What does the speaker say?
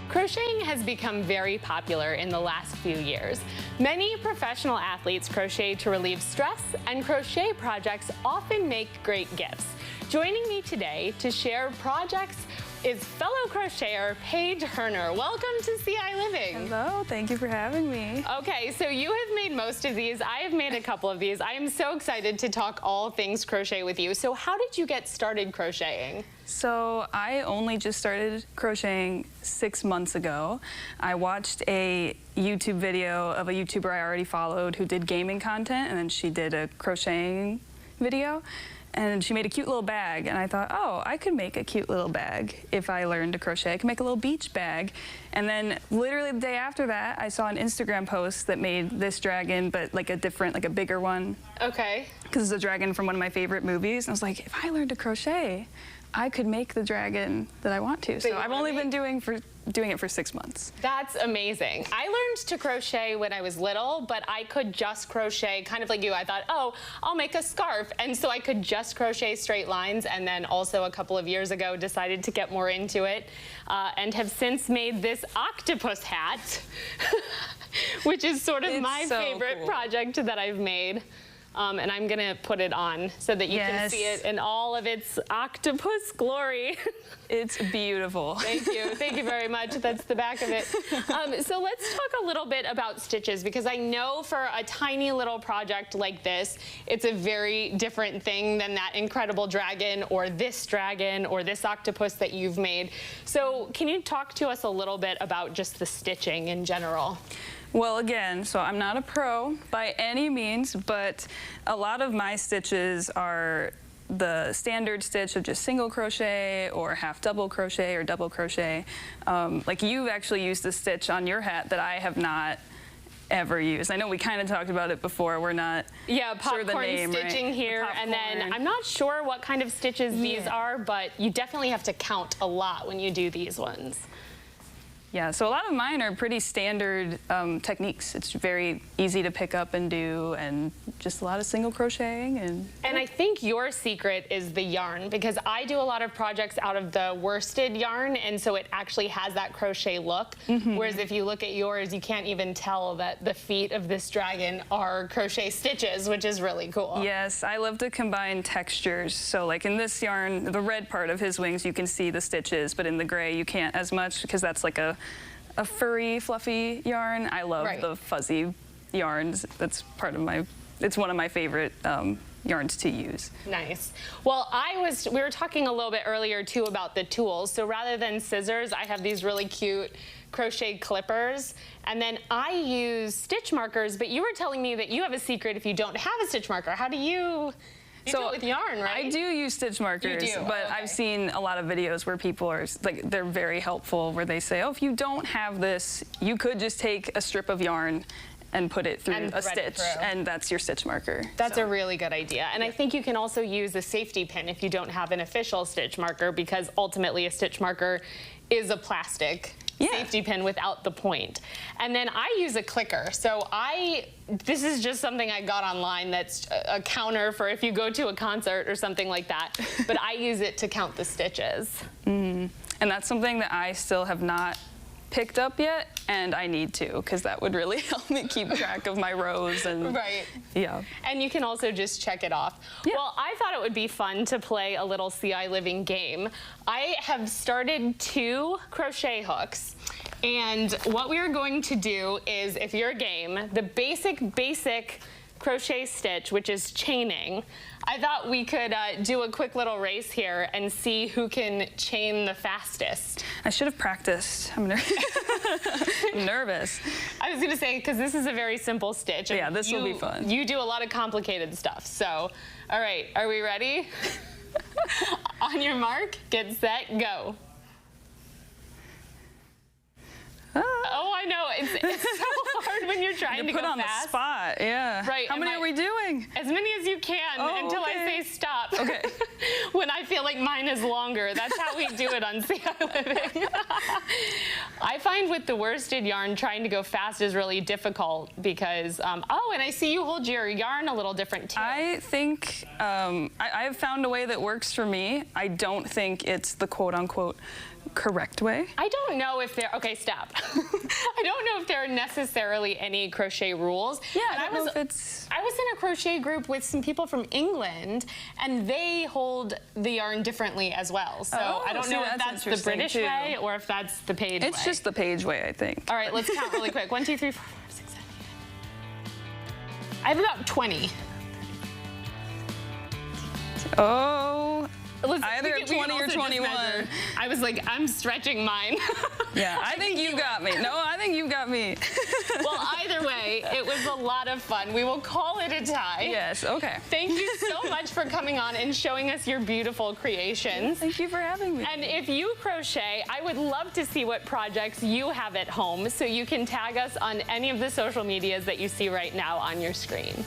Crocheting has become very popular in the last few years. Many professional athletes crochet to relieve stress, and crochet projects often make great gifts. Joining me today to share projects is fellow crocheter Paige Hoerner. Welcome to ciLiving. Hello, thank you for having me. Okay, so you have made most of these. I have made a couple of these. I am so excited to talk all things crochet with you. So how did you get started crocheting? So I only just started crocheting 6 months ago. I watched a YouTube video of a YouTuber I already followed who did gaming content, and then she did a crocheting video. And she made a cute little bag, and I thought, oh, I could make a cute little bag if I learned to crochet. I could make a little beach bag. And then literally the day after that, I saw an Instagram post that made this dragon, but like a different, like a bigger one. Okay. Because it's a dragon from one of my favorite movies. And I was like, if I learned to crochet, I could make the dragon that I want to. So I've only been doing it for 6 months. That's amazing. I learned to crochet when I was little, but I could just crochet kind of like you. I thought, oh, I'll make a scarf. And so I could just crochet straight lines. And then also a couple of years ago, decided to get more into it and have since made this octopus hat, which is sort of my favorite project that I've made. And I'm gonna put it on so that you can see it in all of its octopus glory. It's beautiful. Thank you very much. That's the back of it. So let's talk a little bit about stitches, because I know for a tiny little project like this, it's a very different thing than that incredible dragon or this octopus that you've made. So can you talk to us a little bit about just the stitching in general? Well, again, so I'm not a pro by any means, but a lot of my stitches are the standard stitch of just single crochet or half double crochet or double crochet. Like you've actually used a stitch on your hat that I have not ever used. I know we kind of talked about it before. We're not popcorn sure the name, stitching right? here, and then I'm not sure what kind of stitches these are, but you definitely have to count a lot when you do these ones. Yeah, so a lot of mine are pretty standard techniques. It's very easy to pick up and do, and just a lot of single crocheting. And I think your secret is the yarn, because I do a lot of projects out of the worsted yarn, and so it actually has that crochet look. Whereas if you look at yours, you can't even tell that the feet of this dragon are crochet stitches, which is really cool. Yes, I love to combine textures. So like in this yarn, the red part of his wings, you can see the stitches, but in the gray, you can't as much, because that's like a furry, fluffy yarn. I love the fuzzy yarns. That's part of it's one of my favorite yarns to use. Nice. Well, we were talking a little bit earlier too about the tools. So rather than scissors, I have these really cute crochet clippers, and then I use stitch markers, but you were telling me that you have a secret if you don't have a stitch marker. How do you do it with yarn, right? I do use stitch markers, but I've seen a lot of videos where people are like, they're very helpful, where they say, oh, if you don't have this, you could just take a strip of yarn and put it through a stitch, and that's your stitch marker. That's a really good idea. And I think you can also use a safety pin if you don't have an official stitch marker, because ultimately a stitch marker is a plastic safety pin without the point. And then I use a clicker. So this is just something I got online that's a counter for if you go to a concert or something like that. But I use it to count the stitches. And that's something that I still have not picked up yet, and I need to, because that would really help me keep track of my rows. And and you can also just check it off. Well, I thought it would be fun to play a little ciLiving game. I have started 2 crochet hooks, and what we are going to do is, if you're game, the basic crochet stitch, which is chaining. I thought we could do a quick little race here and see who can chain the fastest. I should have practiced. I'm nervous. I was gonna say, because this is a very simple stitch. Yeah, this will be fun. You do a lot of complicated stuff. So, all right, are we ready? On your mark, get set, go. Oh, I know. It's so hard when you're trying to go fast. Put on the spot, yeah. Right. How many are we doing? As many as you can until I say stop. Okay. When I feel like mine is longer. That's how we do it on ciLiving. I find with the worsted yarn, trying to go fast is really difficult because, oh, and I see you hold your yarn a little different too. I think I've found a way that works for me. I don't think it's the quote-unquote correct way? I don't know if there, okay, stop. I don't know if there are necessarily any crochet rules. Yeah, but I don't know if it's... I was in a crochet group with some people from England, and they hold the yarn differently as well. So I don't know if that's the British way or if that's the Paige way. It's just the Paige way, I think. All right, let's count really quick. 1, 2, 3, 4, 5, 6, 7, 8. I have about 20. Oh, Listen, either we can 20 or also just 21. measure. I was like, I'm stretching mine. Yeah, I think you got me. No, I think you got me. Well, either way, it was a lot of fun. We will call it a tie. Yes, okay. Thank you so much for coming on and showing us your beautiful creations. Thank you for having me. And if you crochet, I would love to see what projects you have at home, so you can tag us on any of the social medias that you see right now on your screen.